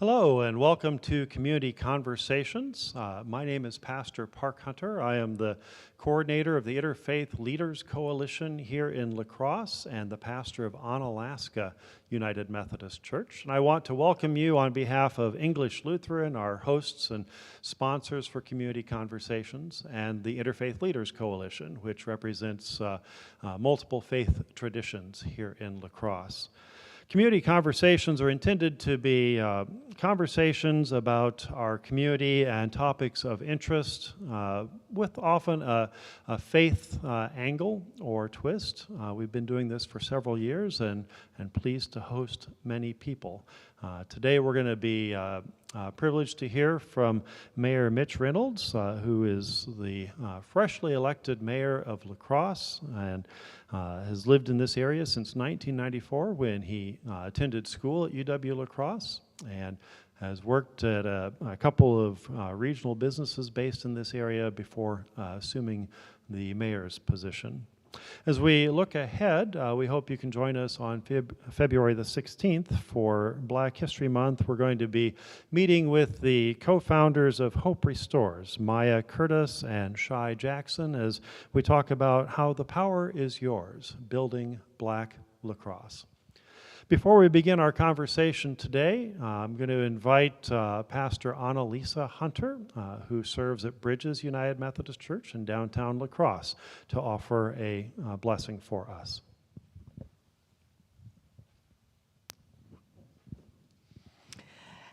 Hello and welcome to Community Conversations. My name is Pastor Park Hunter. I am the coordinator of the Interfaith Leaders Coalition here in La Crosse and the pastor of Onalaska United Methodist Church. And I want to welcome you on behalf of English Lutheran, our hosts and sponsors for Community Conversations, and the Interfaith Leaders Coalition, which represents multiple faith traditions here in La Crosse. Community conversations are intended to be conversations about our community and topics of interest with often a faith angle or twist. We've been doing this for several years and pleased to host many people. Today we're going to be privileged to hear from Mayor Mitch Reynolds, who is the freshly elected mayor of La Crosse and has lived in this area since 1994 when he attended school at UW La Crosse and has worked at a couple of regional businesses based in this area before assuming the mayor's position. As we look ahead, we hope you can join us on February the 16th for Black History Month. We're going to be meeting with the co-founders of Hope Restores, Maya Curtis and Shai Jackson, as we talk about how the power is yours, building Black La Crosse. Before we begin our conversation today, I'm going to invite Pastor Annalisa Hunter, who serves at Bridges United Methodist Church in downtown La Crosse, to offer a blessing for us.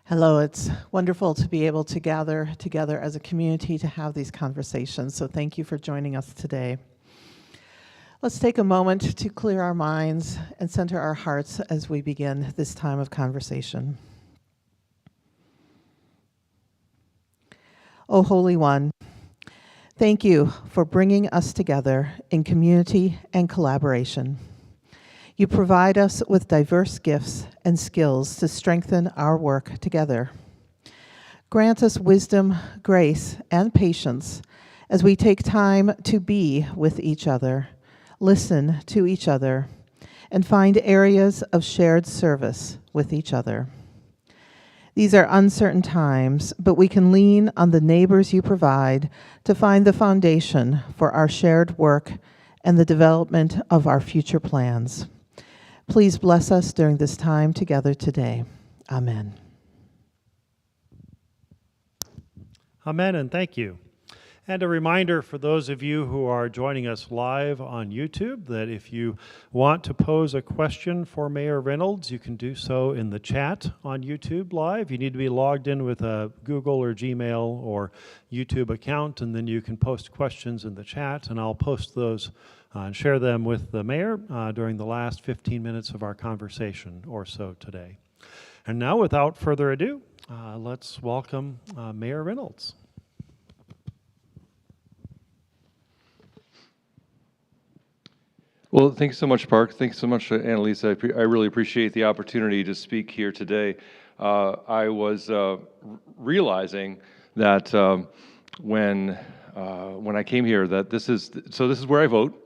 Hello, it's wonderful to be able to gather together as a community to have these conversations, so thank you for joining us today. Let's take a moment to clear our minds and center our hearts as we begin this time of conversation. O Holy One, thank you for bringing us together in community and collaboration. You provide us with diverse gifts and skills to strengthen our work together. Grant us wisdom, grace, and patience as we take time to be with each other, listen to each other, and find areas of shared service with each other. These are uncertain times, but we can lean on the neighbors you provide to find the foundation for our shared work and the development of our future plans. Please bless us during this time together today. Amen. Amen, and thank you. And a reminder for those of you who are joining us live on YouTube that if you want to pose a question for Mayor Reynolds, you can do so in the chat on YouTube Live. You need to be logged in with a Google or Gmail or YouTube account, and then you can post questions in the chat, and I'll post those and share them with the mayor during the last 15 minutes of our conversation or so today. And now, without further ado, let's welcome Mayor Reynolds. Well, thank you so much, Park. Thank you so much, Annalisa. I really appreciate the opportunity to speak here today. I was realizing that when I came here, that this is where I vote.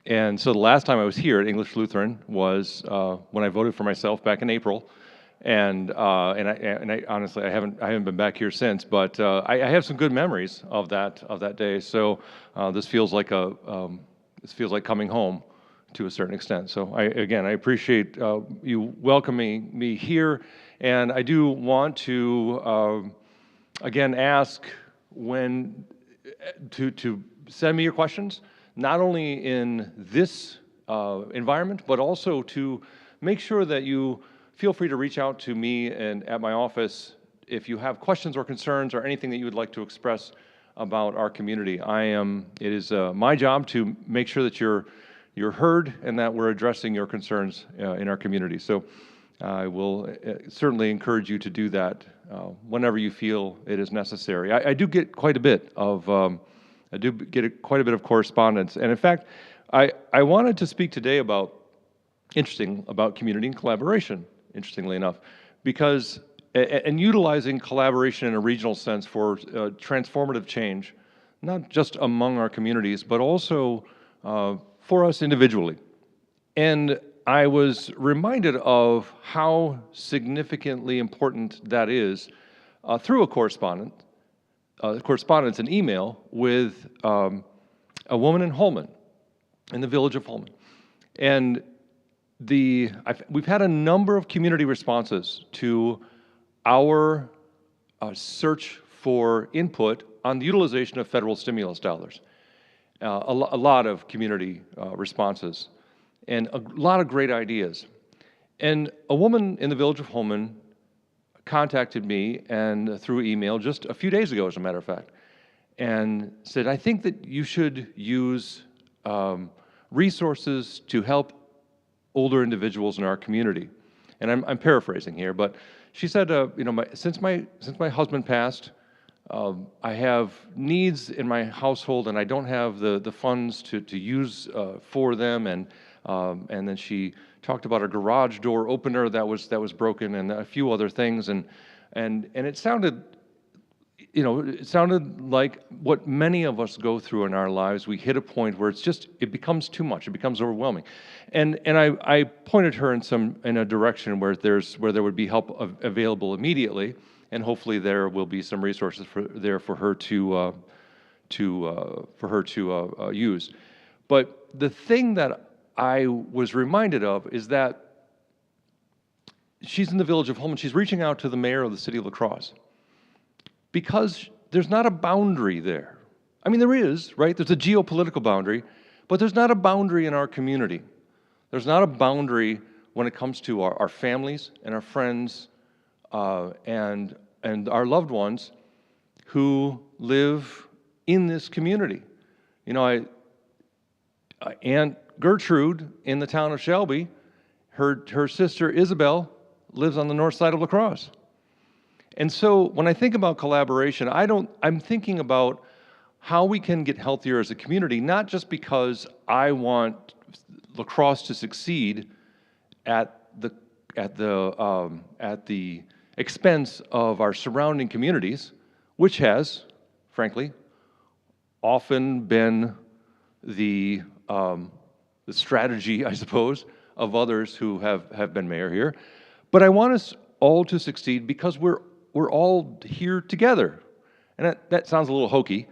And so the last time I was here at English Lutheran was when I voted for myself back in April. And I honestly I haven't been back here since, but I have some good memories of that day. So this feels like coming home to a certain extent. So I appreciate you welcoming me here, and I do want to again ask to send me your questions, not only in this environment, but also to make sure that you feel free to reach out to me and at my office if you have questions or concerns or anything that you would like to express about our community. It is my job to make sure that you're heard and that we're addressing your concerns in our community. So I will certainly encourage you to do that whenever you feel it is necessary. I do get quite a bit of correspondence, and in fact, I wanted to speak today about community and collaboration. Interestingly enough, because and utilizing collaboration in a regional sense for transformative change, not just among our communities, but also for us individually. And I was reminded of how significantly important that is through a correspondence, an email with a woman in Holman, in the village of Holman. And we've had a number of community responses to our search for input on the utilization of federal stimulus dollars. A lot of community responses and a lot of great ideas. And a woman in the village of Holman contacted me and through email just a few days ago, as a matter of fact, and said, I think that you should use resources to help older individuals in our community. And I'm paraphrasing here, but she said, since my husband passed, I have needs in my household, and I don't have the funds to use for them. And then she talked about a garage door opener that was broken, and a few other things. And it sounded, it sounded like what many of us go through in our lives. We hit a point where it becomes too much. It becomes overwhelming. And I pointed her in a direction where there would be help available immediately. And hopefully there will be some resources for her to use. But the thing that I was reminded of is that she's in the village of Holman. She's reaching out to the mayor of the city of La Crosse because there's not a boundary there. I mean, there is, right? There's a geopolitical boundary, but there's not a boundary in our community. There's not a boundary when it comes to our families and our friends and our loved ones who live in this community. Aunt Gertrude in the town of Shelby, her sister Isabel lives on the north side of La Crosse. And so when I think about collaboration, I'm thinking about how we can get healthier as a community, not just because I want La Crosse to succeed at the expense of our surrounding communities, which has, frankly, often been the strategy, I suppose, of others who have been mayor here. But I want us all to succeed because we're all here together. And that sounds a little hokey,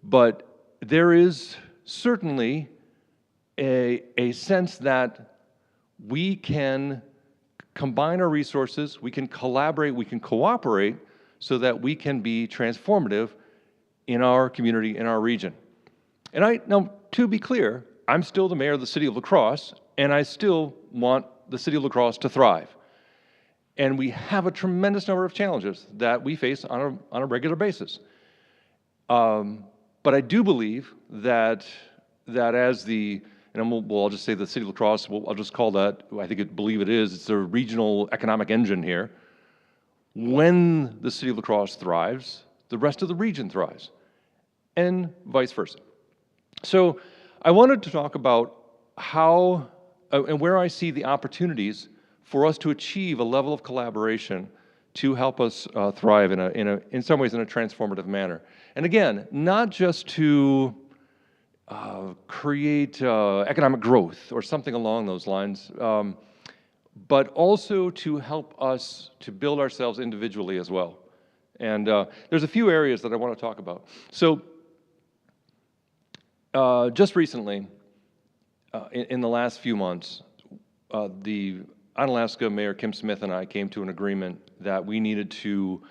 but there is certainly a sense that we can combine our resources, we can collaborate, we can cooperate so that we can be transformative in our community, in our region. And now, to be clear, I'm still the mayor of the city of La Crosse, and I still want the city of La Crosse to thrive. And we have a tremendous number of challenges that we face on a regular basis. But I do believe that as I'll just say the city of La Crosse, I'll just call that, believe it is, it's a regional economic engine here. When the city of La Crosse thrives, the rest of the region thrives, and vice versa. So I wanted to talk about how and where I see the opportunities for us to achieve a level of collaboration to help us thrive in some ways in a transformative manner. And again, not just to create economic growth or something along those lines, but also to help us to build ourselves individually as well. And there's a few areas that I want to talk about. So just recently, in the last few months, the Onalaska Mayor Kim Smith and I came to an agreement that we needed to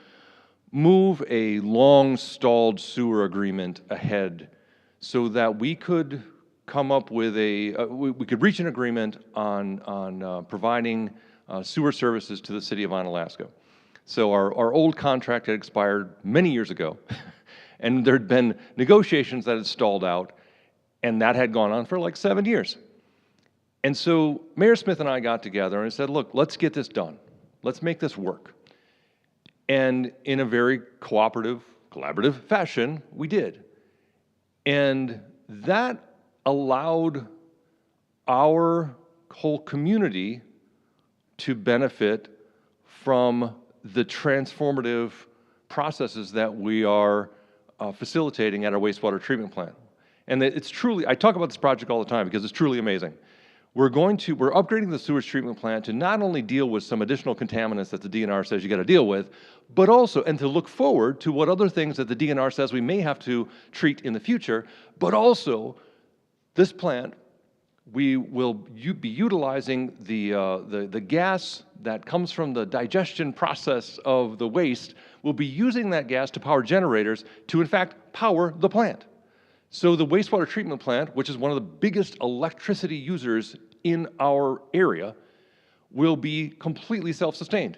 move a long-stalled sewer agreement ahead so that we could come up with we could reach an agreement on providing sewer services to the city of Onalaska. So our old contract had expired many years ago, and there had been negotiations that had stalled out, and that had gone on for like 7 years. And so Mayor Smith and I got together and said, look, let's get this done. Let's make this work. And in a very collaborative fashion, we did. And that allowed our whole community to benefit from the transformative processes that we are facilitating at our wastewater treatment plant. And it's truly, I talk about this project all the time because it's truly amazing. we're upgrading the sewage treatment plant to not only deal with some additional contaminants that the DNR says you got to deal with, but also, and to look forward to what other things that the DNR says we may have to treat in the future, but also this plant, we will be utilizing the gas that comes from the digestion process of the waste. We'll be using that gas to power generators to, in fact, power the plant. So the wastewater treatment plant, which is one of the biggest electricity users in our area, will be completely self-sustained,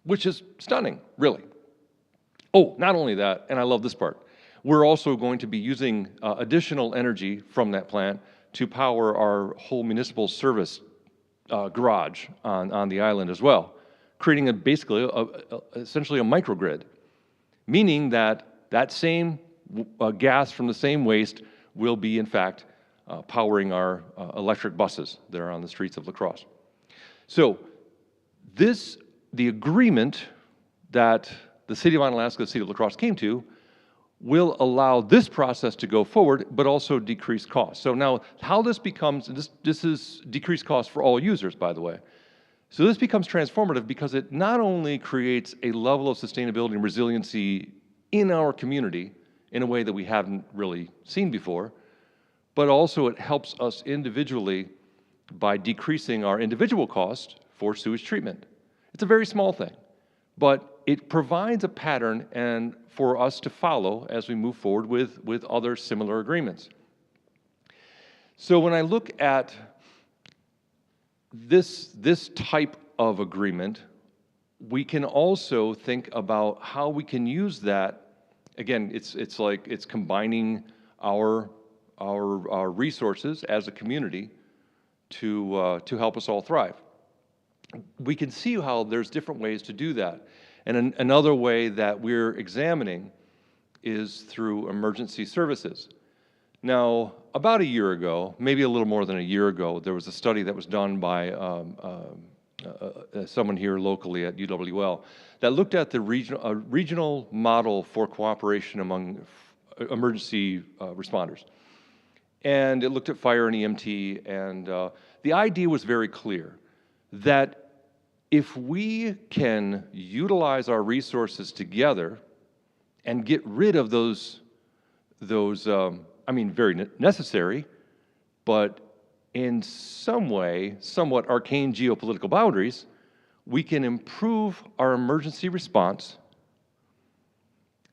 which is stunning, really. Oh, not only that, and I love this part, we're also going to be using additional energy from that plant to power our whole municipal service garage on the island as well, creating essentially a microgrid, meaning that that same gas from the same waste will be, in fact, powering our electric buses that are on the streets of La Crosse. So the agreement that the City of Onalaska, the City of La Crosse came to, will allow this process to go forward, but also decrease costs. So now, how this becomes, this is decreased costs for all users, by the way. So this becomes transformative because it not only creates a level of sustainability and resiliency in our community in a way that we haven't really seen before, but also it helps us individually by decreasing our individual cost for sewage treatment. It's a very small thing, but it provides a pattern and for us to follow as we move forward with other similar agreements. So when I look at this type of agreement, we can also think about how we can use that. Again, it's like it's combining our resources as a community to help us all thrive. We can see how there's different ways to do that. And another way that we're examining is through emergency services. Now, about a year ago, maybe a little more than a year ago, there was a study that was done by someone here locally at UWL that looked at the regional model for cooperation among emergency responders. And it looked at fire and EMT, and the idea was very clear that if we can utilize our resources together and get rid of those very necessary, but in some way, somewhat arcane geopolitical boundaries, we can improve our emergency response,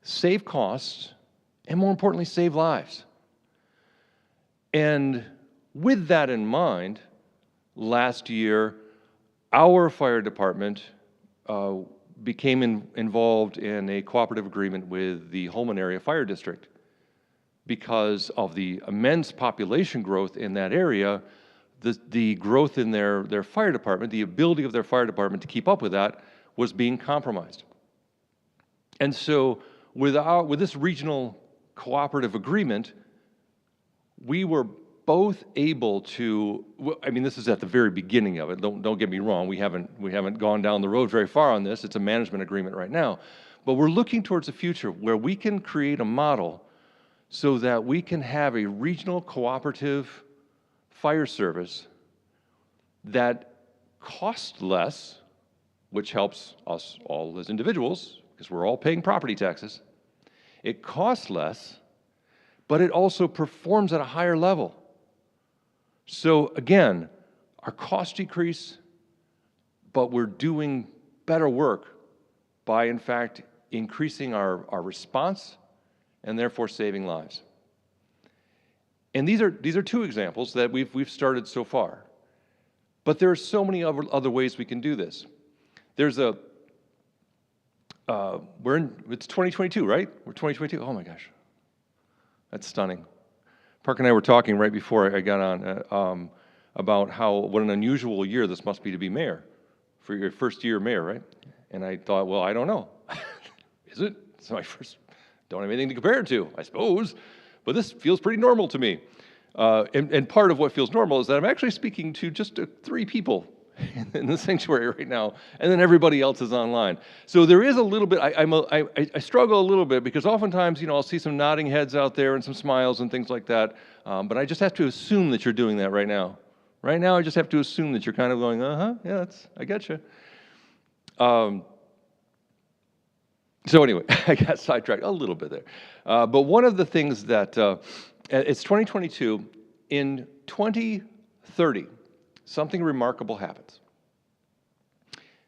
save costs, and more importantly, save lives. And with that in mind, last year, our fire department became involved in a cooperative agreement with the Holman Area Fire District. Because of the immense population growth in that area, the growth in their fire department, the ability of their fire department to keep up with that was being compromised. And so with this regional cooperative agreement, we were both able to, this is at the very beginning of it, don't get me wrong, we haven't gone down the road very far on this, it's a management agreement right now, but we're looking towards a future where we can create a model so that we can have a regional cooperative fire service that costs less, which helps us all as individuals, because we're all paying property taxes. It costs less, but it also performs at a higher level. So again, our costs decrease, but we're doing better work by, in fact, increasing our response and therefore saving lives. And these are two examples that we've started so far. But there are so many other ways we can do this. There's it's 2022, right? We're 2022. Oh my gosh, that's stunning. Park and I were talking right before I got on about what an unusual year this must be to be mayor, for your first year mayor, right? And I thought, well, I don't know. Is it? It's my first. Don't have anything to compare it to, I suppose. But this feels pretty normal to me. And part of what feels normal is that I'm actually speaking to just 3 people in the sanctuary right now, and then everybody else is online. So there is a little bit, I struggle a little bit because oftentimes, I'll see some nodding heads out there and some smiles and things like that, but I just have to assume that you're doing that right now, Right now, I just have to assume that you're kind of going, yeah, I get you. So anyway, I got sidetracked a little bit there. But one of the things that, it's 2022, in 2030, something remarkable happens.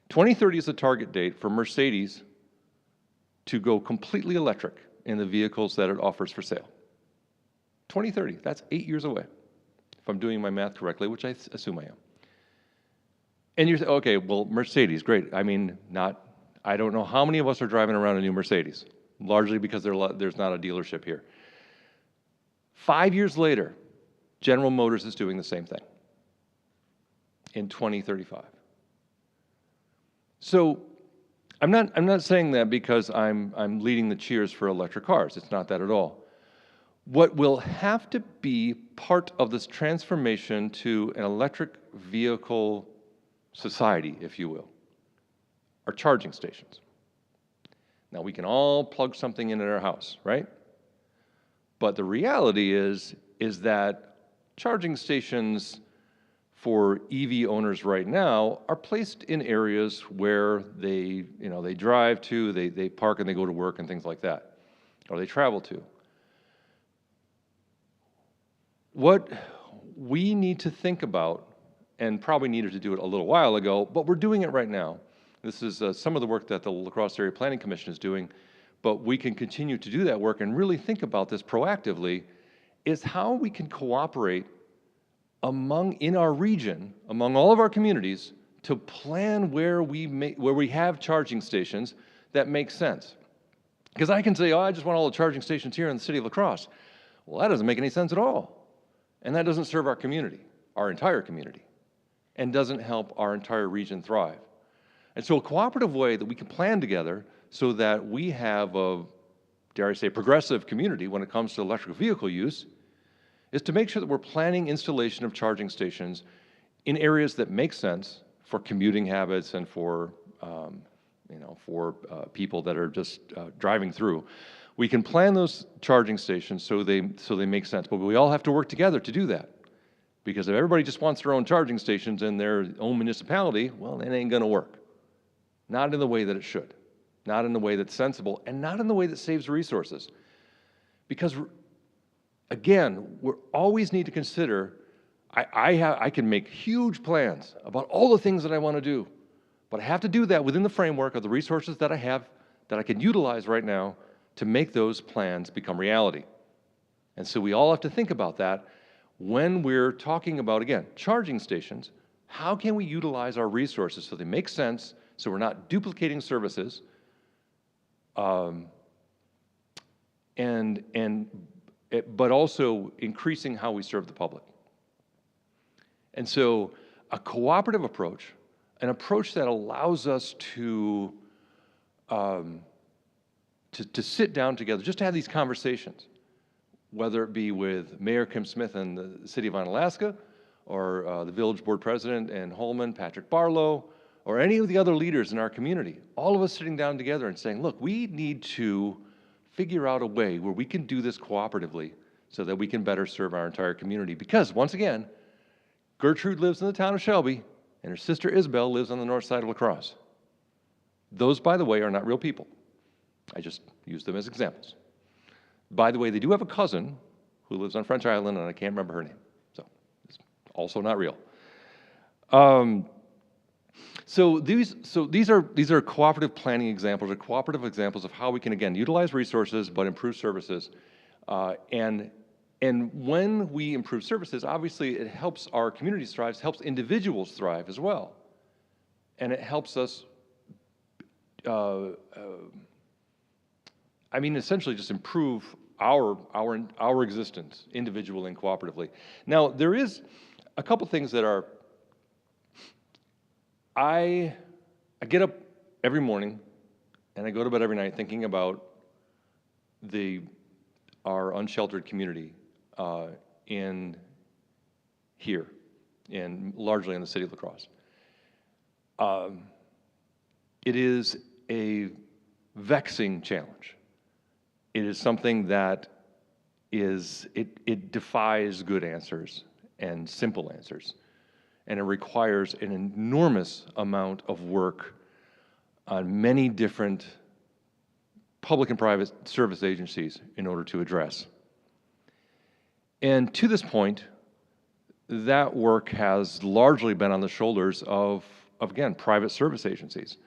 2030 is the target date for Mercedes to go completely electric in the vehicles that it offers for sale. 2030, that's 8 years away, if I'm doing my math correctly, which I assume I am. And you say, okay, well, Mercedes, great. I mean, I don't know how many of us are driving around a new Mercedes, largely because there's not a dealership here. 5 years later, General Motors is doing the same thing in 2035. So I'm not saying that because I'm leading the cheers for electric cars. It's not that at all. What will have to be part of this transformation to an electric vehicle society, if you will, are charging stations. Now, we can all plug something in at our house, right? But the reality is that charging stations for EV owners right now are placed in areas where they drive to, they park and they go to work and things like that, or they travel to. What we need to think about, and probably needed to do it a little while ago, but we're doing it right now. This is some of the work that the La Crosse Area Planning Commission is doing, but we can continue to do that work and really think about this proactively, is how we can cooperate in our region, among all of our communities, to plan where we have charging stations that make sense. Because I can say, I just want all the charging stations here in the city of La Crosse. Well, that doesn't make any sense at all. And that doesn't serve our community, our entire community, and doesn't help our entire region thrive. And so a cooperative way that we can plan together so that we have a, dare I say, progressive community when it comes to electric vehicle use is to make sure that we're planning installation of charging stations in areas that make sense for commuting habits and for people that are just driving through. We can plan those charging stations so they make sense, but we all have to work together to do that. Because if everybody just wants their own charging stations in their own municipality, well, it ain't gonna work. Not in the way that it should, not in the way that's sensible, and not in the way that saves resources. Because again, we always need to consider, I can make huge plans about all the things that I want to do, but I have to do that within the framework of the resources that I have, that I can utilize right now to make those plans become reality. And so we all have to think about that when we're talking about, again, charging stations. How can we utilize our resources so they make sense, so we're not duplicating services, but also increasing how we serve the public. And so a cooperative approach, an approach that allows us to sit down together, just to have these conversations, whether it be with Mayor Kim Smith and the City of Onalaska, or the Village Board President in Holmen, Patrick Barlow, or any of the other leaders in our community, all of us sitting down together and saying, look, we need to figure out a way where we can do this cooperatively so that we can better serve our entire community. Because, once again, Gertrude lives in the town of Shelby, and her sister Isabel lives on the north side of La Crosse. Those, by the way, are not real people. I just use them as examples. By the way, they do have a cousin who lives on French Island, and I can't remember her name. So, it's also not real. So these are cooperative planning examples, or cooperative examples of how we can, again, utilize resources but improve services. And when we improve services, obviously it helps our communities thrive, helps individuals thrive as well. And it helps us, essentially just improve our existence, individually and cooperatively. Now, there is a couple things that are, I get up every morning and I go to bed every night thinking about our unsheltered community largely in the city of La Crosse. It is a vexing challenge. It is something that it defies good answers and simple answers. and it requires an enormous amount of work on many different public and private service agencies in order to address. And to this point, that work has largely been on the shoulders of again, private service agencies.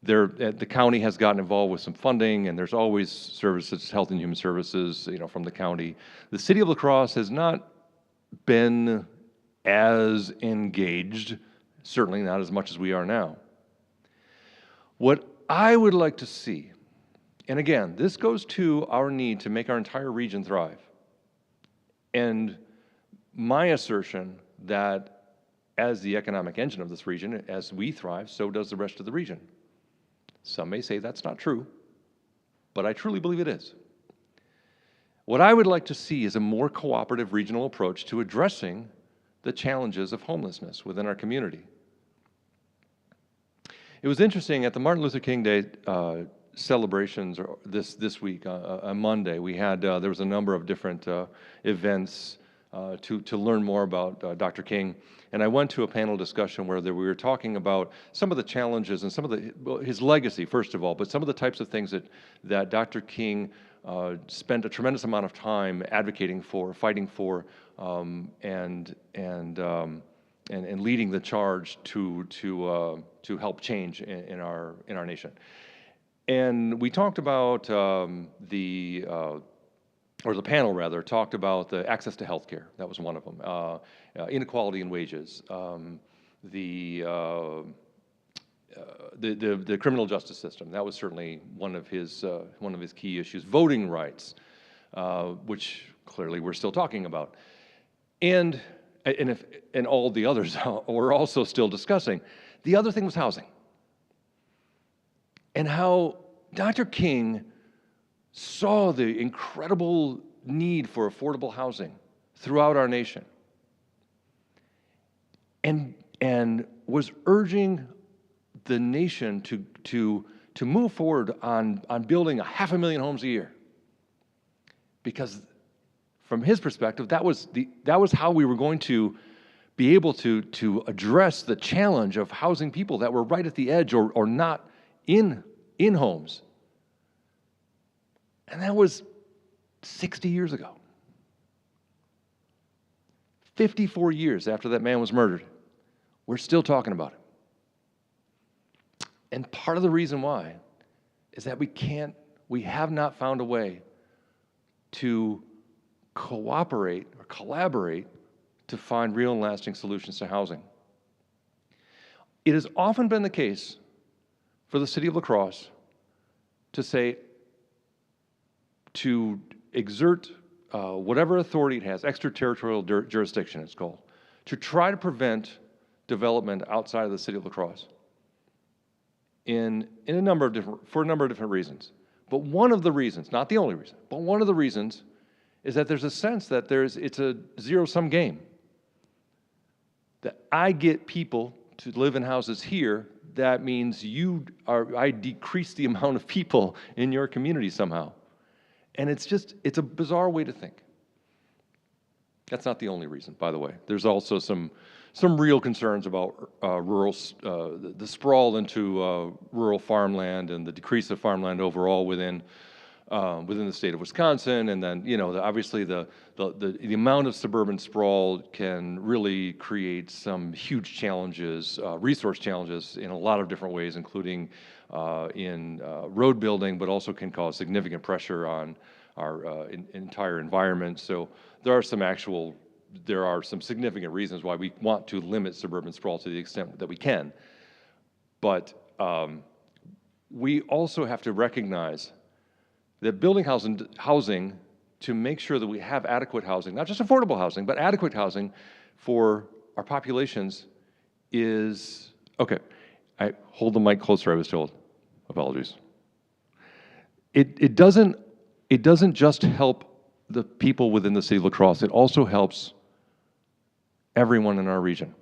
The county has gotten involved with some funding, and there's always services, Health and Human Services, from the county. The city of La Crosse has not been as engaged, certainly not as much as we are now. What I would like to see, and again, this goes to our need to make our entire region thrive, and my assertion that as the economic engine of this region, as we thrive, so does the rest of the region. Some may say that's not true, but I truly believe it is. What I would like to see is a more cooperative regional approach to addressing the challenges of homelessness within our community. It was interesting at the Martin Luther King Day celebrations this week, on Monday, we had, there was a number of different events to learn more about Dr. King. And I went to a panel discussion where we were talking about some of the challenges and some of his legacy, first of all, but some of the types of things that Dr. King spent a tremendous amount of time advocating for, fighting for, and leading the charge to help change in our nation. And we talked about the panel rather talked about the access to health care. That was one of them. Inequality in wages. The criminal justice system. That was certainly one of his key issues. Voting rights, which clearly we're still talking about, and all the others we're also still discussing. The other thing was housing, and how Dr. King saw the incredible need for affordable housing throughout our nation, and was urging the nation to move forward on building 500,000 homes a year, because from his perspective, that was how we were going to be able to address the challenge of housing people that were right at the edge or not in homes. And that was 60 years ago. 54 years after that man was murdered, we're still talking about it. And part of the reason why is that we have not found a way to cooperate or collaborate to find real and lasting solutions to housing. It has often been the case for the city of La Crosse to exert whatever authority it has, extraterritorial jurisdiction it's called, to try to prevent development outside of the city of La Crosse for a number of different reasons. But one of the reasons, not the only reason, but one of the reasons is that there's a sense that it's a zero-sum game. That I get people to live in houses here, that means I decrease the amount of people in your community somehow. And it's a bizarre way to think. That's not the only reason, by the way. There's also some real concerns about the sprawl into rural farmland and the decrease of farmland overall within the state of Wisconsin, and then obviously the amount of suburban sprawl can really create some huge challenges, resource challenges in a lot of different ways, including in road building, but also can cause significant pressure on our entire environment. So there are some significant reasons why we want to limit suburban sprawl to the extent that we can. But we also have to recognize that building housing to make sure that we have adequate housing, not just affordable housing, but adequate housing for our populations is, okay, I hold the mic closer, I was told. Apologies. It doesn't just help the people within the city of La Crosse, it also helps everyone in our region.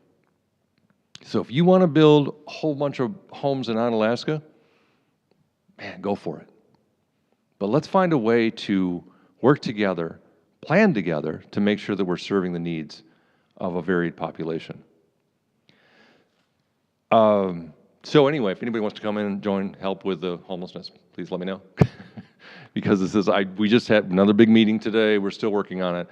So if you want to build a whole bunch of homes in Onalaska, man, go for it. But let's find a way to work together, plan together to make sure that we're serving the needs of a varied population. So anyway, if anybody wants to come in and join, help with the homelessness, please let me know. Because we just had another big meeting today. We're still working on it.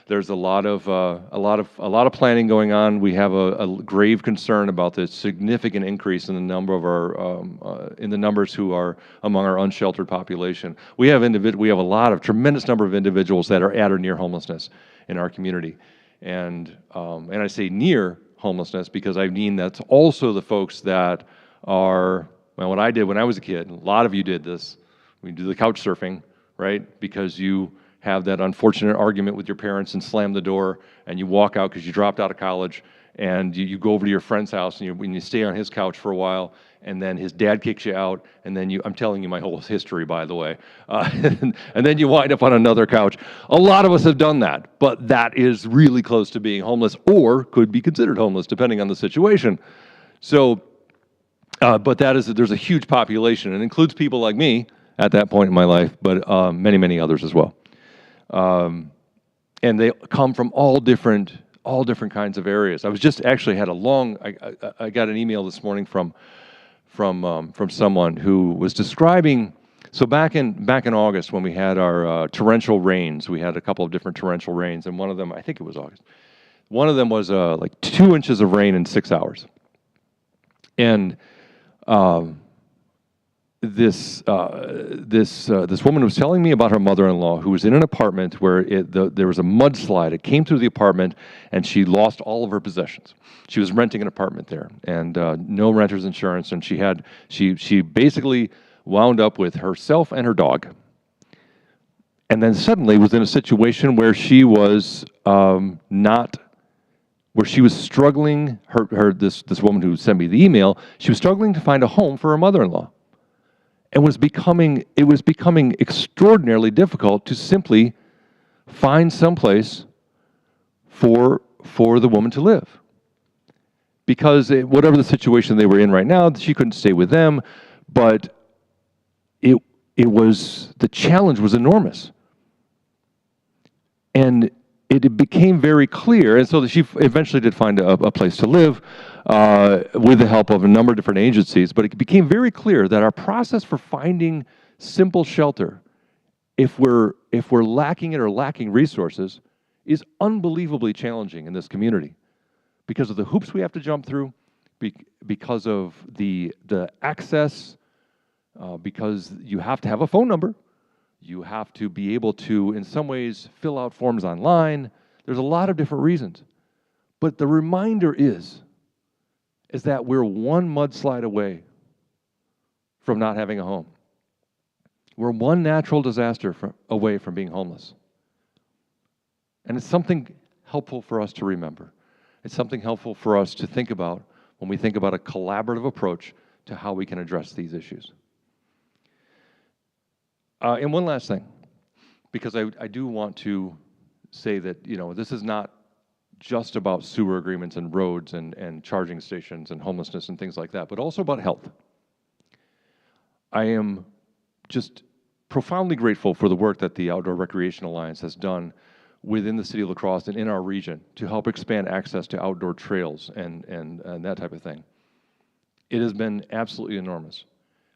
There's a lot of planning going on. We have a grave concern about the significant increase in the number of our in the numbers who are among our unsheltered population. We have a tremendous number of individuals that are at or near homelessness in our community, and I say near homelessness because I mean that's also the folks that are, well, what I did when I was a kid. A lot of you did this. We do the couch surfing, right? Because you have that unfortunate argument with your parents and slam the door, and you walk out because you dropped out of college, and you go over to your friend's house, and you stay on his couch for a while, and then his dad kicks you out, and then I'm telling you my whole history, by the way, and then you wind up on another couch. A lot of us have done that, but that is really close to being homeless, or could be considered homeless, depending on the situation. So, but there's a huge population, and includes people like me at that point in my life, but many, many others as well. And they come from all different kinds of areas. I was just actually had I got an email this morning from someone who was describing. So back in August, when we had our torrential rains, we had a couple of different torrential rains, and one of them, I think it was August, one of them was like 2 inches of rain in 6 hours. And this woman was telling me about her mother-in-law who was in an apartment where there was a mudslide. It came through the apartment, and she lost all of her possessions. She was renting an apartment there, and no renter's insurance, and she basically wound up with herself and her dog, and then suddenly was in a situation where she was struggling. This woman who sent me the email, she was struggling to find a home for her mother-in-law. And it was becoming extraordinarily difficult to simply find someplace for the woman to live. Because whatever the situation they were in right now, she couldn't stay with them, but the challenge was enormous. And it became very clear, and so that she eventually did find a place to live with the help of a number of different agencies, but it became very clear that our process for finding simple shelter, if we're lacking it or lacking resources, is unbelievably challenging in this community because of the hoops we have to jump through, because of the access, because you have to have a phone number. You have to be able to, in some ways, fill out forms online. There's a lot of different reasons. But the reminder is that we're one mudslide away from not having a home. We're one natural disaster away from being homeless. And it's something helpful for us to remember. It's something helpful for us to think about when we think about a collaborative approach to how we can address these issues. And one last thing, because I do want to say that, this is not just about sewer agreements and roads and charging stations and homelessness and things like that, but also about health. I am just profoundly grateful for the work that the Outdoor Recreation Alliance has done within the city of La Crosse and in our region to help expand access to outdoor trails and that type of thing. It has been absolutely enormous.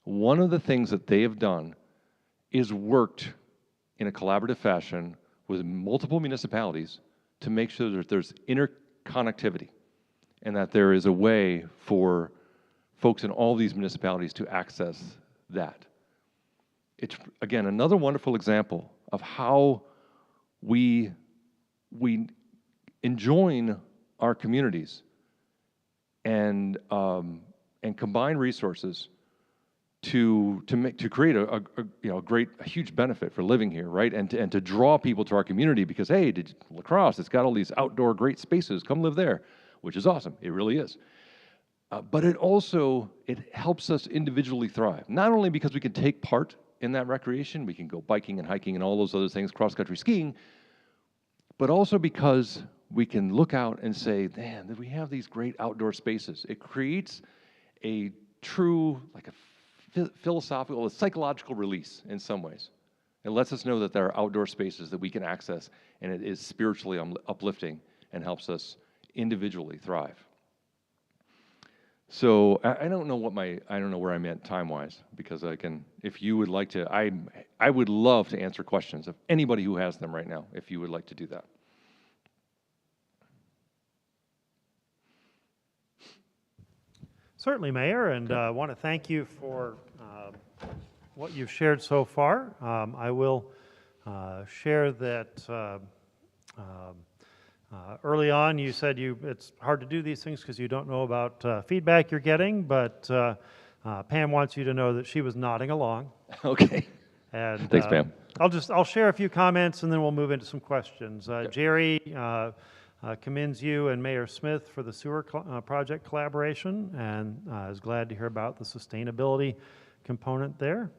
One of the things that they have done is worked in a collaborative fashion with multiple municipalities to make sure that there's interconnectivity and that there is a way for folks in all these municipalities to access that. It's, again, another wonderful example of how we enjoin our communities and combine resources to create a huge benefit for living here, right? And to draw people to our community because, hey, La Crosse, it's got all these outdoor great spaces, come live there, which is awesome. It really is. But it helps us individually thrive. Not only because we can take part in that recreation, we can go biking and hiking and all those other things, cross-country skiing, but also because we can look out and say, man, we have these great outdoor spaces. It creates a true, like a philosophical, a psychological release in some ways. It lets us know that there are outdoor spaces that we can access, and it is spiritually uplifting and helps us individually thrive. So I don't know I don't know where I'm at time-wise, because if you would like to, I would love to answer questions of anybody who has them right now, if you would like to do that. Certainly, Mayor, and I want to thank you for what you've shared so far. I will share that early on you said it's hard to do these things because you don't know about feedback you're getting, but Pam wants you to know that she was nodding along. Okay. And Thanks, Pam. I'll share a few comments and then we'll move into some questions. Jerry commends you and Mayor Smith for the sewer project collaboration, and is glad to hear about the sustainability component there.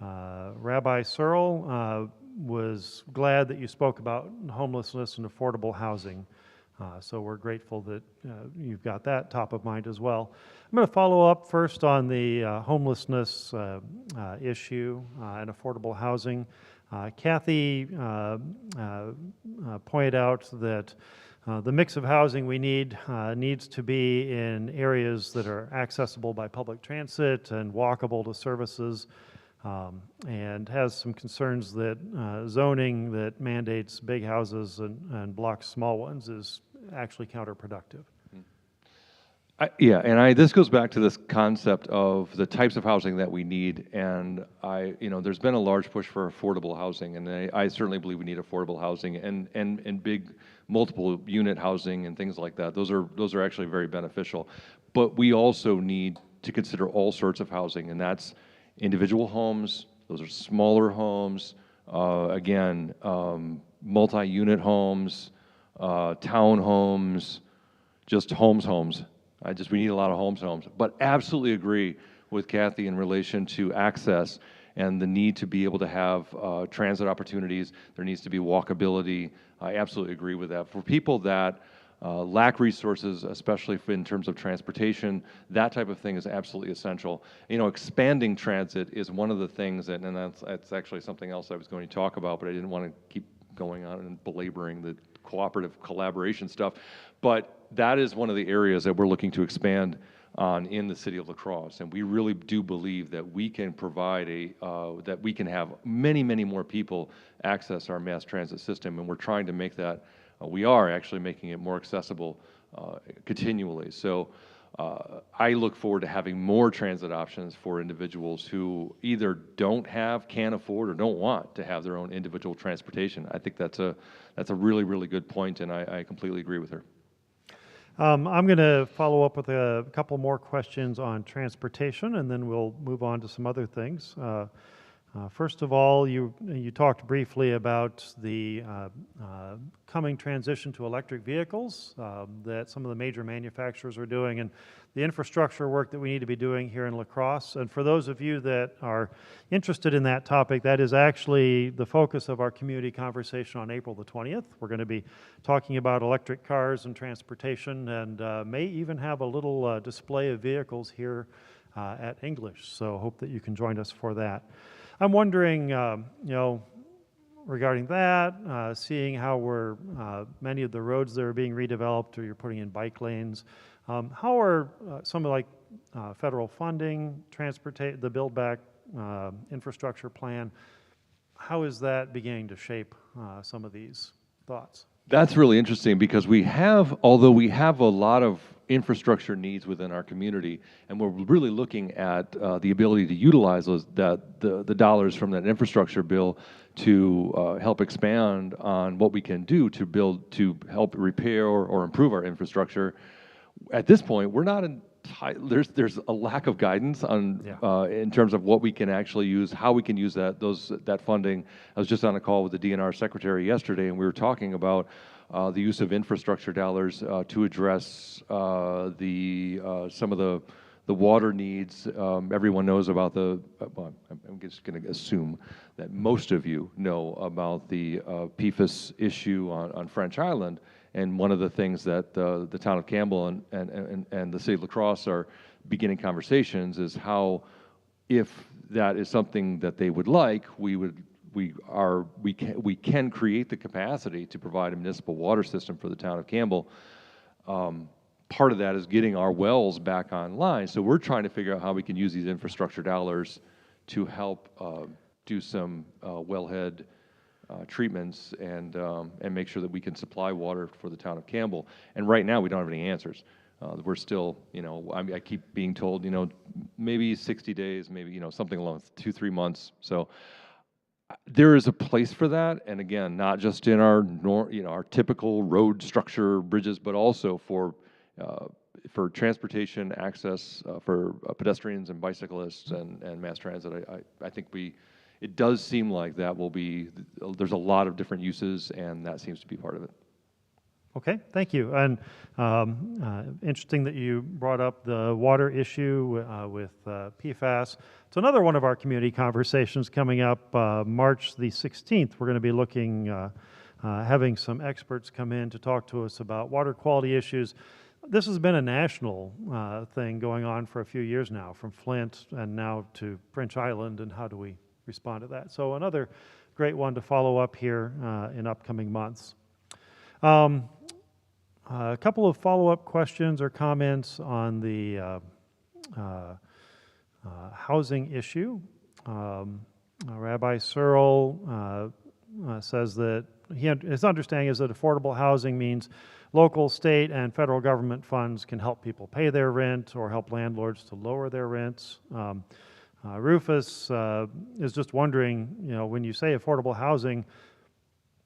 Rabbi Searle was glad that you spoke about homelessness and affordable housing. So we're grateful that you've got that top of mind as well. I'm going to follow up first on the homelessness issue and affordable housing. Kathy pointed out that the mix of housing we need needs to be in areas that are accessible by public transit and walkable to services, and has some concerns that zoning that mandates big houses and blocks small ones is actually counterproductive. Yeah, and this goes back to this concept of the types of housing that we need, and there's been a large push for affordable housing, and I certainly believe we need affordable housing and big multiple unit housing and things like that. Those are actually very beneficial, but we also need to consider all sorts of housing, and that's individual homes. Those are smaller homes. Again, multi-unit homes, townhomes, just homes. We need a lot of homes. But absolutely agree with Kathy in relation to access and the need to be able to have transit opportunities. There needs to be walkability. I absolutely agree with that. For people that lack resources, especially in terms of transportation, that type of thing is absolutely essential. Expanding transit is one of the things, and that's actually something else I was going to talk about, but I didn't want to keep going on and belaboring the cooperative collaboration stuff. But that is one of the areas that we're looking to expand on in the city of La Crosse, and we really do believe that we can provide that we can have many more people access our mass transit system, and we're trying to make that. We are actually making it more accessible continually. So I look forward to having more transit options for individuals who either can't afford, or don't want to have their own individual transportation. I think that's a really good point, and I completely agree with her. I'm going to follow up with a couple more questions on transportation, and then we'll move on to some other things. First of all, you talked briefly about the coming transition to electric vehicles that some of the major manufacturers are doing, and the infrastructure work that we need to be doing here in La Crosse. And for those of you that are interested in that topic, that is actually the focus of our community conversation on April the 20th. We're going to be talking about electric cars and transportation, and may even have a little display of vehicles here at English. So hope that you can join us for that. I'm wondering, regarding that, seeing how many of the roads that are being redeveloped, or you're putting in bike lanes, how are some of federal funding, the Build Back infrastructure plan, how is that beginning to shape some of these thoughts? That's really interesting, because although we have a lot of infrastructure needs within our community, and we're really looking at the ability to utilize the dollars from that infrastructure bill to help expand on what we can do to help repair or improve our infrastructure. At this point, we're not there's a lack of guidance on in terms of what we can actually use, how we can use that funding. I was just on a call with the DNR secretary yesterday, and we were talking about the use of infrastructure dollars to address some of the water needs. Everyone knows about I'm just going to assume that most of you know about the PFAS issue on French Island. And one of the things that the town of Campbell and the city of La Crosse are beginning conversations is how, if that is something that they would like, we can create the capacity to provide a municipal water system for the town of Campbell. part of that is getting our wells back online. So we're trying to figure out how we can use these infrastructure dollars to help do some wellhead treatments and make sure that we can supply water for the town of Campbell. And right now, we don't have any answers. We're still, I keep being told, maybe 60 days, maybe, something along 2-3 months. So there is a place for that, and again, not just in our our typical road structure, bridges, but also for transportation access for pedestrians and bicyclists and mass transit. I think it does seem like that will be, there's a lot of different uses, and that seems to be part of it. Okay, thank you. And interesting that you brought up the water issue with PFAS. It's another one of our community conversations coming up March the 16th. We're going to be looking, having some experts come in to talk to us about water quality issues. This has been a national thing going on for a few years now, from Flint and now to French Island, and how do we respond to that? So another great one to follow up here in upcoming months. A couple of follow-up questions or comments on the housing issue. Rabbi Searle says that his understanding is that affordable housing means local, state, and federal government funds can help people pay their rent or help landlords to lower their rents. Rufus is just wondering, when you say affordable housing,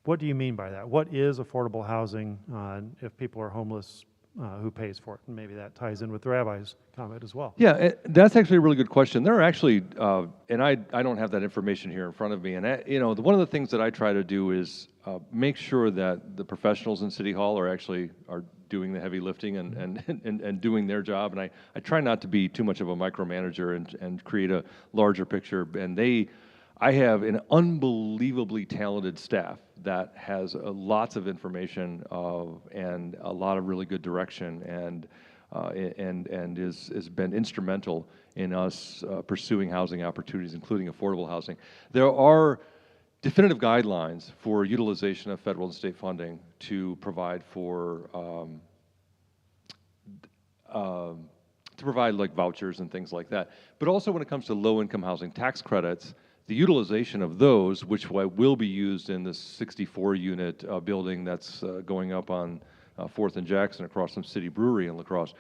what do you mean by that? What is affordable housing if people are homeless? Who pays for it? And maybe that ties in with the rabbi's comment as well. Yeah, that's actually a really good question. There are actually, and I don't have that information here in front of me. And one of the things that I try to do is make sure that the professionals in City Hall are doing the heavy lifting and doing their job. And I try not to be too much of a micromanager and create a larger picture. And I have an unbelievably talented staff that has lots of information and a lot of really good direction and has been instrumental in us pursuing housing opportunities, including affordable housing. There are definitive guidelines for utilization of federal and state funding to provide for like vouchers and things like that. But also when it comes to low-income housing tax credits, the utilization of those, which will be used in the 64-unit building that's going up on 4th and Jackson across from City Brewery in La Crosse,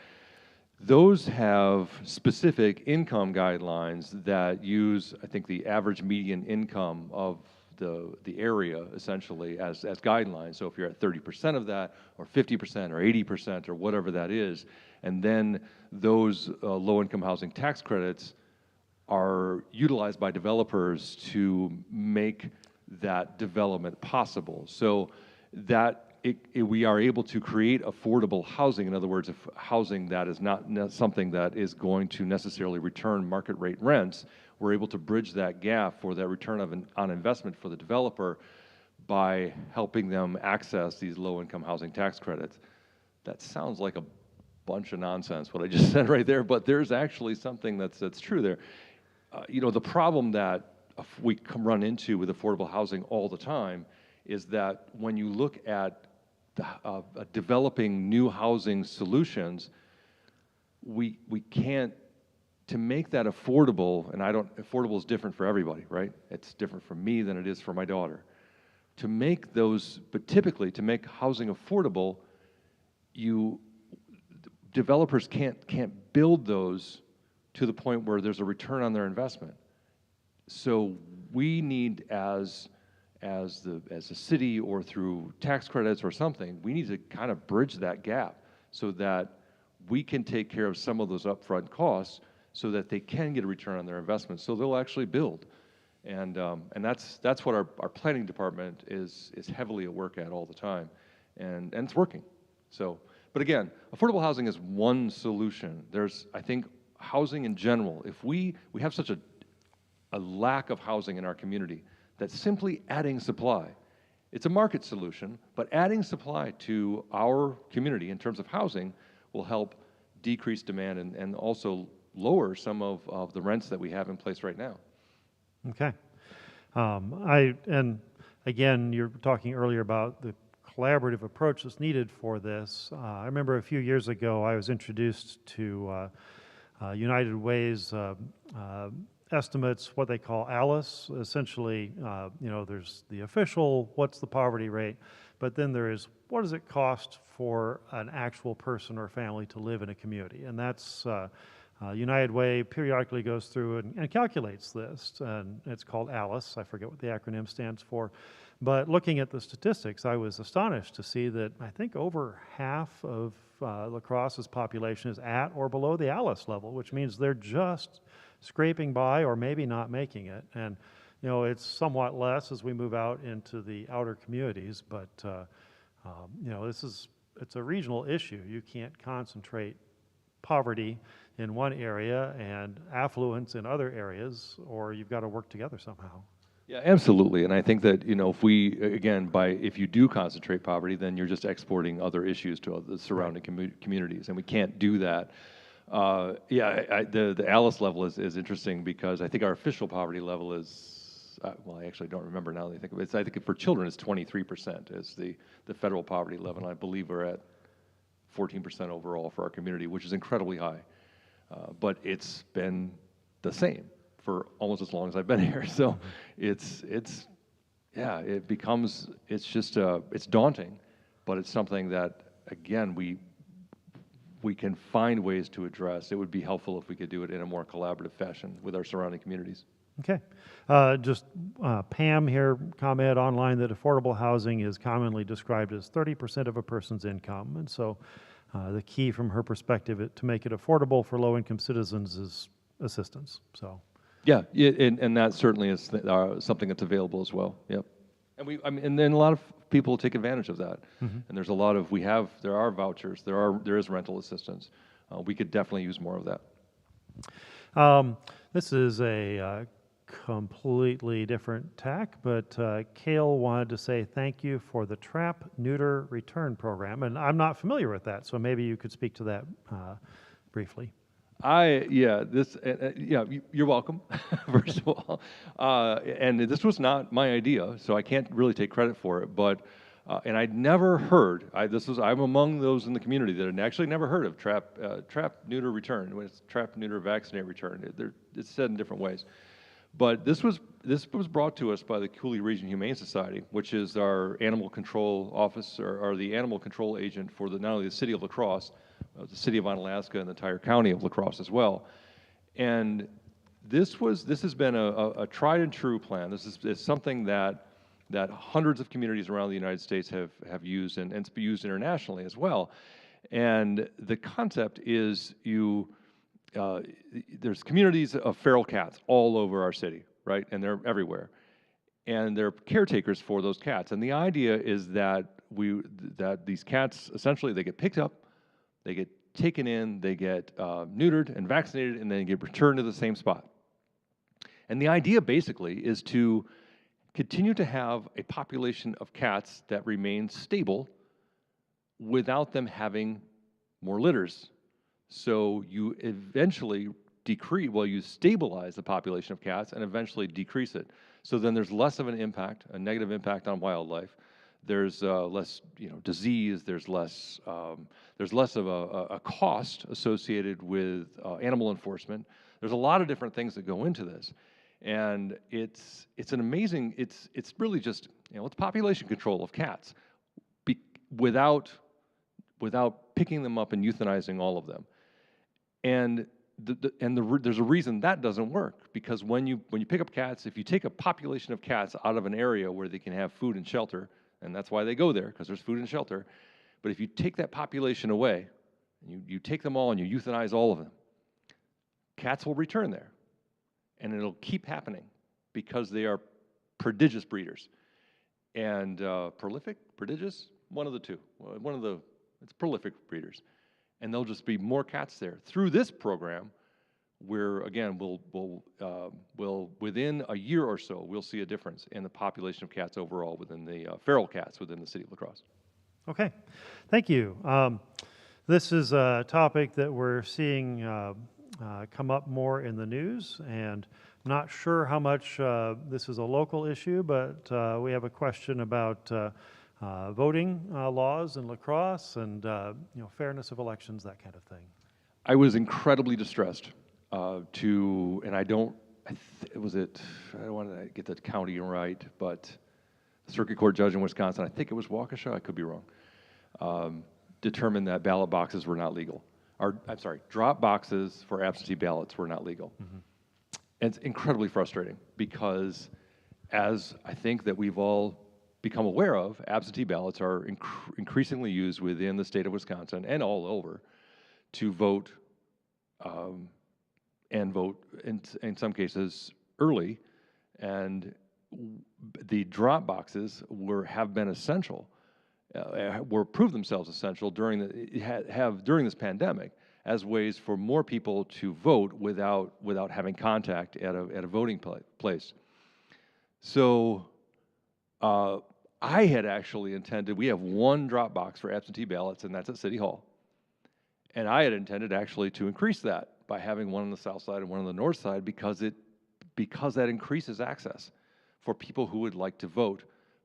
those have specific income guidelines that use, I think, the average median income of the area essentially as guidelines. So if you're at 30% of that, or 50%, or 80%, or whatever that is, and then those low-income housing tax credits are utilized by developers to make that development possible. So that we are able to create affordable housing. In other words, housing that is not something that is going to necessarily return market rate rents, we're able to bridge that gap for that return on investment for the developer by helping them access these low-income housing tax credits. That sounds like a bunch of nonsense, what I just said right there, but there's actually something that's true there. The problem that we run into with affordable housing all the time is that when you look at developing new housing solutions, we can't, to make that affordable, and affordable is different for everybody, right? It's different for me than it is for my daughter. To make those, but typically to make housing affordable, developers can't build those to the point where there's a return on their investment. So we need, as a city or through tax credits or something, we need to kind of bridge that gap so that we can take care of some of those upfront costs so that they can get a return on their investment, so they'll actually build. And that's what our planning department is heavily at work at all the time, and it's working. So, but again, affordable housing is one solution. There's, I think, housing in general. If we have such a lack of housing in our community that simply adding supply, it's a market solution, but adding supply to our community in terms of housing will help decrease demand and also lower some of the rents that we have in place right now. Okay. And again, you're talking earlier about the collaborative approach that's needed for this. I remember a few years ago I was introduced to United Way's estimates, what they call ALICE. Essentially, there's the official, what's the poverty rate, but then there is what does it cost for an actual person or family to live in a community, and that's United Way periodically goes through and calculates this, and it's called ALICE. I forget what the acronym stands for. But looking at the statistics, I was astonished to see that I think over half of La Crosse's population is at or below the ALICE level, which means they're just scraping by or maybe not making it. And it's somewhat less as we move out into the outer communities, but it's a regional issue. You can't concentrate poverty in one area and affluence in other areas, or you've got to work together somehow. Yeah, absolutely. And I think that, if you do concentrate poverty, then you're just exporting other issues to the surrounding communities, and we can't do that. The ALICE level is interesting because I think our official poverty level is, I actually don't remember now that I think of it. I think for children it's 23% is the federal poverty level, and I believe we're at 14% overall for our community, which is incredibly high. But it's been the same for almost as long as I've been here. So it's daunting, but it's something that, again, we can find ways to address. It would be helpful if we could do it in a more collaborative fashion with our surrounding communities. Okay. Pam here commented online that affordable housing is commonly described as 30% of a person's income. And so the key from her perspective to make it affordable for low-income citizens is assistance. So. Yeah, and that certainly is something that's available as well. Yep. And then a lot of people take advantage of that. Mm-hmm. And there's a lot of there are vouchers, there is rental assistance. We could definitely use more of that. This is a completely different tack, but Kale wanted to say thank you for the trap neuter return program, and I'm not familiar with that, so maybe you could speak to that briefly. You're welcome, first of all. And this was not my idea, so I can't really take credit for it, but and I'd never heard, I'm among those in the community that had actually never heard of trap neuter return. It's trap neuter vaccinate return. It's said in different ways. But this was brought to us by the Cooley Region Humane Society, which is our animal control office, or the animal control agent for not only the city of La Crosse, the city of Onalaska, and the entire county of La Crosse as well. And this has been a tried and true plan. This is something that hundreds of communities around the United States have used, and it's been used internationally as well. And the concept is there's communities of feral cats all over our city, right? And they're everywhere. And they're caretakers for those cats. And the idea is that these cats, essentially, they get picked up, they get taken in, they get neutered and vaccinated, and then get returned to the same spot. And the idea basically is to continue to have a population of cats that remain stable without them having more litters. So you eventually you stabilize the population of cats and eventually decrease it. So then there's less of an impact, a negative impact on wildlife. There's less, disease. There's less of a cost associated with animal enforcement. There's a lot of different things that go into this, and it's an amazing. It's really just it's population control of cats, without picking them up and euthanizing all of them. And there's a reason that doesn't work, because when you pick up cats, if you take a population of cats out of an area where they can have food and shelter, and that's why they go there, because there's food and shelter, but if you take that population away, and you take them all and you euthanize all of them, cats will return there, and it'll keep happening because they are prodigious breeders. And prodigious, one of the two. It's prolific breeders. And there'll just be more cats there. Through this program, we'll within a year or so, we'll see a difference in the population of cats overall within the feral cats within the city of La Crosse. Okay, thank you. This is a topic that we're seeing come up more in the news, and I'm not sure how much this is a local issue, but we have a question about voting laws in La Crosse and fairness of elections, that kind of thing. I was incredibly distressed and I don't, I don't want to get the county right, but the circuit court judge in Wisconsin, I think it was Waukesha, I could be wrong, determined that ballot boxes were not legal. Drop boxes for absentee ballots were not legal. Mm-hmm. And it's incredibly frustrating because, as I think that we've all become aware of, absentee ballots are increasingly used within the state of Wisconsin and all over to vote, and vote in some cases early. And the drop boxes have been essential, proved themselves essential during this pandemic as ways for more people to vote without having contact at a voting place. So I had actually intended, we have one drop box for absentee ballots, and that's at City Hall. And I had intended actually to increase that by having one on the south side and one on the north side because that increases access for people who would like to vote.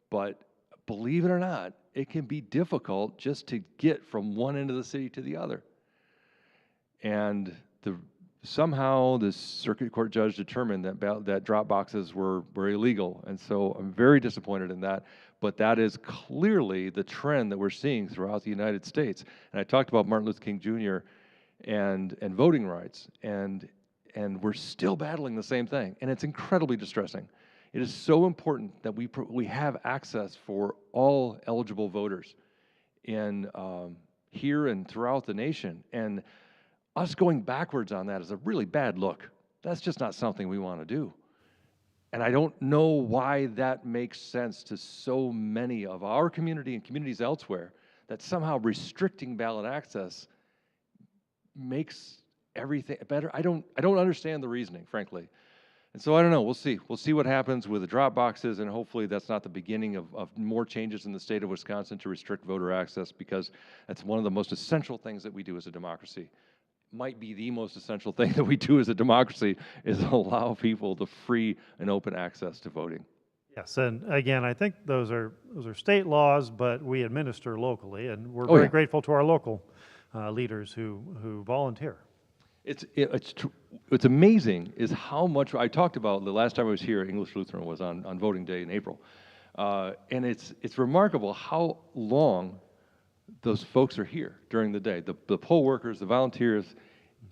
But believe it or not, it can be difficult just to get from one end of the city to the other. And somehow the circuit court judge determined that drop boxes were illegal. And so I'm very disappointed in that. But that is clearly the trend that we're seeing throughout the United States. And I talked about Martin Luther King Jr. and voting rights, and we're still battling the same thing. And it's incredibly distressing. It is so important that we have access for all eligible voters here and throughout the nation. And us going backwards on that is a really bad look. That's just not something we want to do. And I don't know why that makes sense to so many of our community and communities elsewhere, that somehow restricting ballot access makes everything better. I don't understand the reasoning, frankly. And so I don't know, we'll see. We'll see what happens with the drop boxes, and hopefully that's not the beginning of more changes in the state of Wisconsin to restrict voter access, because that's one of the most essential things that we do as a democracy. Might be the most essential thing that we do as a democracy is allow people the free and open access to voting. Yes, and again, I think those are state laws, but we administer locally, and we're very grateful to our local leaders who volunteer. It's amazing is how much I talked about the last time I was here. English Lutheran was on voting day in April, and it's remarkable how long those folks are here during the day. The poll workers, the volunteers.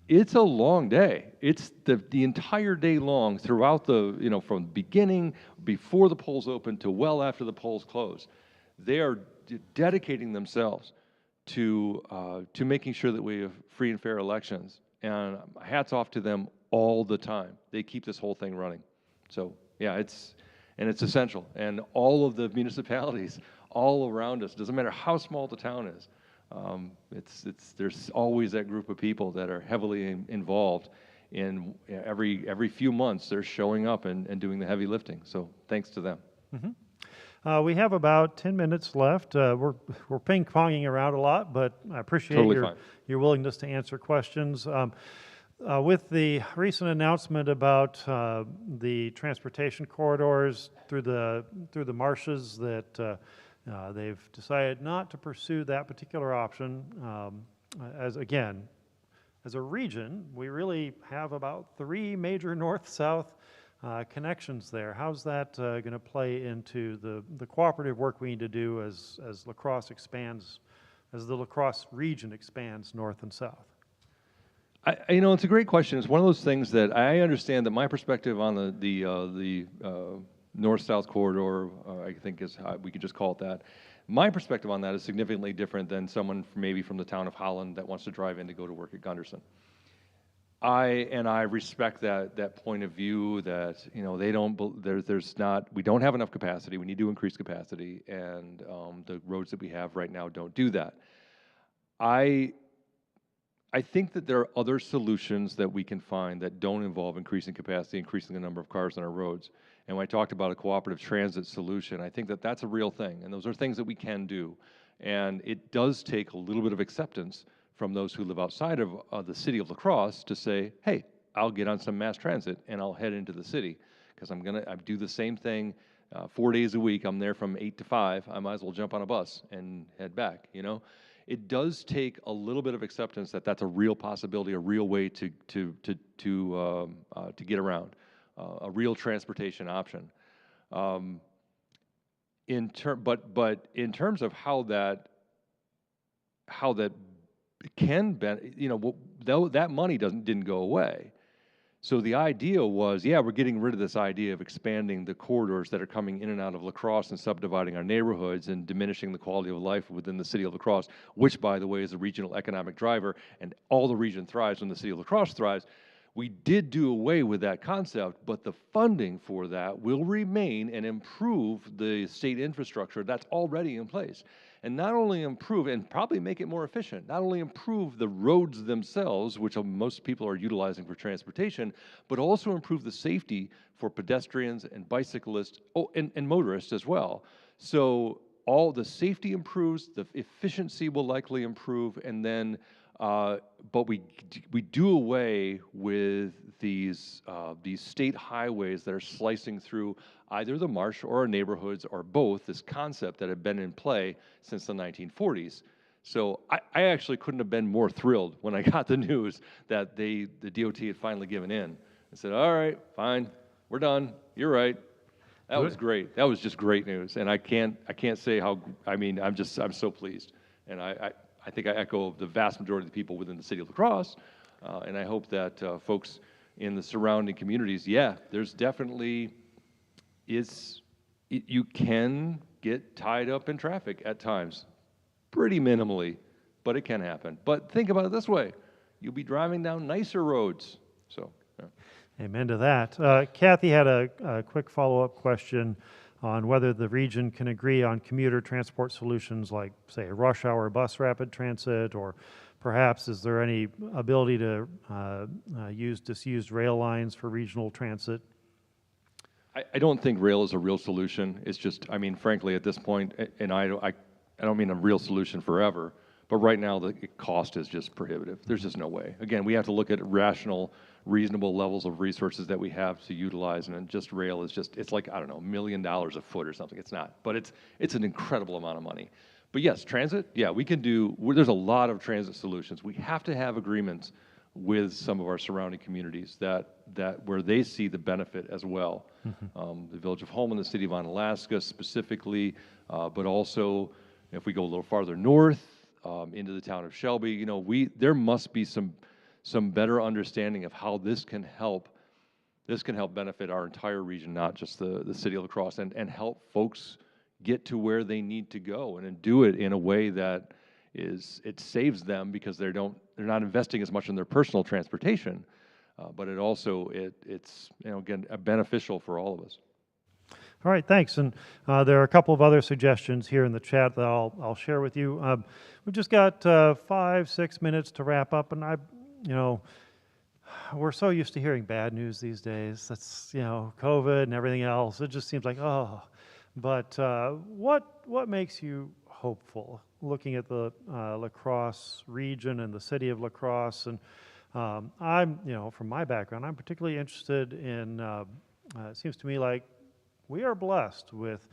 It's a long day. It's the entire day long throughout from the beginning, before the polls open to well after the polls close. They are dedicating themselves to making sure that we have free and fair elections. And hats off to them all the time. They keep this whole thing running. So yeah, it's essential. And all of the municipalities all around us, doesn't matter how small the town is, there's always that group of people that are heavily involved in every few months. They're showing up and doing the heavy lifting. So thanks to them. Mm-hmm. We have about 10 minutes left. We're ping-ponging around a lot, but I appreciate your willingness to answer questions. With the recent announcement about the transportation corridors through the marshes, that they've decided not to pursue that particular option. As a region, we really have about 3 major north-south connections there. How's that going to play into the cooperative work we need to do as La Crosse expands, as the La Crosse region expands north and south? It's a great question. It's one of those things that I understand that my perspective on the north-south corridor, I think is how we could just call it that. My perspective on that is significantly different than someone maybe from the town of Holland that wants to drive in to go to work at Gunderson. I respect that point of view that we don't have enough capacity. We need to increase capacity, and the roads that we have right now don't do that. I think that there are other solutions that we can find that don't involve increasing capacity, increasing the number of cars on our roads. And when I talked about a cooperative transit solution, I think that that's a real thing, and those are things that we can do. And it does take a little bit of acceptance from those who live outside of the city of La Crosse to say, hey, I'll get on some mass transit and I'll head into the city, because I do the same thing 4 days a week. I'm there from 8 to 5. I might as well jump on a bus and head back, you know? It does take a little bit of acceptance that that's a real possibility, a real way to get around, a real transportation option. But in terms of how that can be, you know, though that money didn't go away. So the idea was, yeah, we're getting rid of this idea of expanding the corridors that are coming in and out of La Crosse and subdividing our neighborhoods and diminishing the quality of life within the city of La Crosse, which, by the way, is a regional economic driver, and all the region thrives when the city of La Crosse thrives. We did do away with that concept, but the funding for that will remain and improve the state infrastructure that's already in place. And not only improve, and probably make it more efficient, not only improve the roads themselves, which most people are utilizing for transportation, but also improve the safety for pedestrians and bicyclists, and motorists as well. So all the safety improves, the efficiency will likely improve, and then but we do away with these state highways that are slicing through either the marsh or our neighborhoods or both, this concept that had been in play since the 1940s. So I actually couldn't have been more thrilled when I got the news that the DOT had finally given in. I said, all right, fine, we're done, you're right. That was great. That was just great news. And I can't say how, I mean, I'm so pleased. And I think I echo the vast majority of the people within the city of La Crosse, and I hope that folks in the surrounding communities, yeah, there's definitely, you can get tied up in traffic at times, pretty minimally, but it can happen. But think about it this way, you'll be driving down nicer roads, so. Yeah. Amen to that. Kathy had a quick follow-up question on whether the region can agree on commuter transport solutions like, say, a rush hour bus rapid transit, or perhaps is there any ability to use disused rail lines for regional transit? I don't think rail is a real solution. It's just, I mean, frankly, at this point, and I don't mean a real solution forever, but right now the cost is just prohibitive. There's just no way. Again, we have to look at rational, reasonable levels of resources that we have to utilize, and just rail is just, it's like, I don't know, $1 million a foot or something. It's not, but it's an incredible amount of money. But yes, transit, yeah, we can do, there's a lot of transit solutions. We have to have agreements with some of our surrounding communities that where they see the benefit as well. Mm-hmm. The Village of Holmen, the City of Onalaska specifically, but also if we go a little farther north, into the town of Shelby, you know, there must be some better understanding of how this can help benefit our entire region, not just the city of La Crosse, and help folks get to where they need to go, and do it in a way that it saves them, because they're not investing as much in their personal transportation, but it's you know, again, beneficial for all of us. All right, thanks. And there are a couple of other suggestions here in the chat that I'll share with you. We've just got 5-6 minutes to wrap up, and you know, we're so used to hearing bad news these days. That's, you know, COVID and everything else. It just seems like, oh. But what makes you hopeful looking at the La Crosse region and the city of La Crosse? And I'm, you know, from my background, I'm particularly interested in, it seems to me like we are blessed with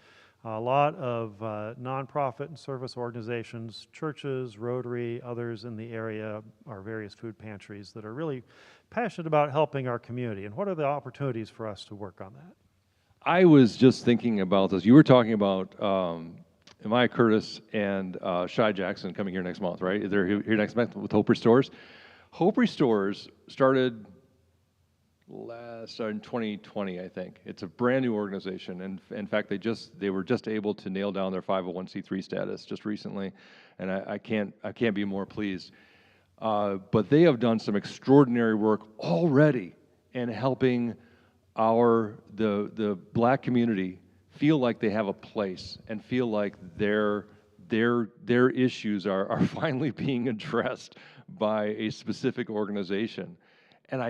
a lot of nonprofit and service organizations, churches, Rotary, others in the area, our various food pantries that are really passionate about helping our community. And what are the opportunities for us to work on that? I was just thinking about this. You were talking about Amaya Curtis and Shai Jackson coming here next month, right? They're here next month with Hope Restores. Hope Restores started in 2020, I think. It's a brand new organization, and in fact, they were just able to nail down their 501c3 status just recently, and I can't be more pleased. But they have done some extraordinary work already in helping the Black community feel like they have a place and feel like their issues are finally being addressed by a specific organization. And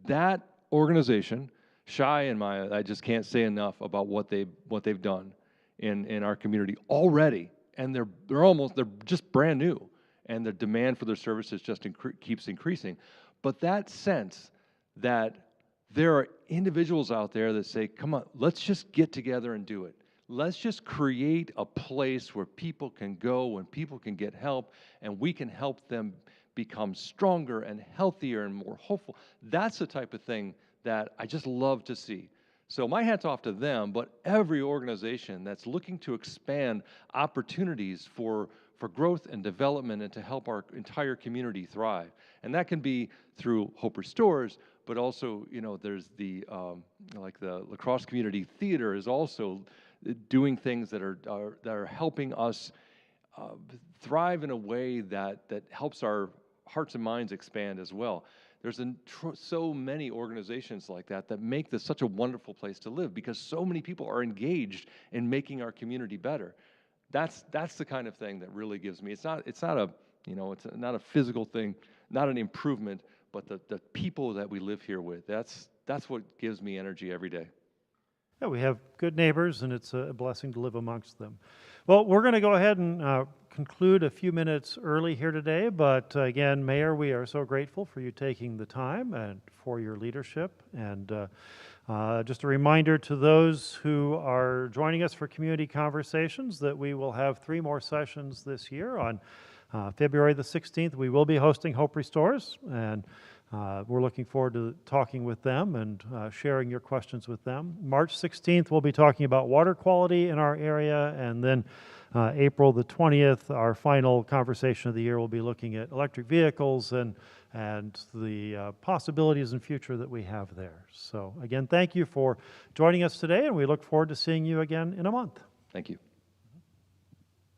that organization, Shai and Maya, I just can't say enough about what they've done in our community already. And they're just brand new, and the demand for their services just keeps increasing. But that sense that there are individuals out there that say, come on, let's just get together and do it. Let's just create a place where people can go and people can get help, and we can help them become stronger and healthier and more hopeful. That's the type of thing that I just love to see. So my hat's off to them, but every organization that's looking to expand opportunities for growth and development and to help our entire community thrive. And that can be through Hope Restores, but also, there's the, like the La Crosse Community Theater is also doing things that are helping us thrive in a way that helps our hearts and minds expand as well. There's so many organizations like that make this such a wonderful place to live because so many people are engaged in making our community better. That's the kind of thing that really gives me. It's not a physical thing, not an improvement, but the people that we live here with. That's what gives me energy every day. Yeah, we have good neighbors, and it's a blessing to live amongst them. Well, we're going to go ahead and conclude a few minutes early here today, but again, Mayor, we are so grateful for you taking the time and for your leadership. And just a reminder to those who are joining us for Community Conversations that we will have 3 more sessions this year. On February the 16th, we will be hosting Hope Restores, and we're looking forward to talking with them and sharing your questions with them. March 16th, we'll be talking about water quality in our area, and then April the 20th, our final conversation of the year, will be looking at electric vehicles and the possibilities and future that we have there. So again, thank you for joining us today, and we look forward to seeing you again in a month. Thank you.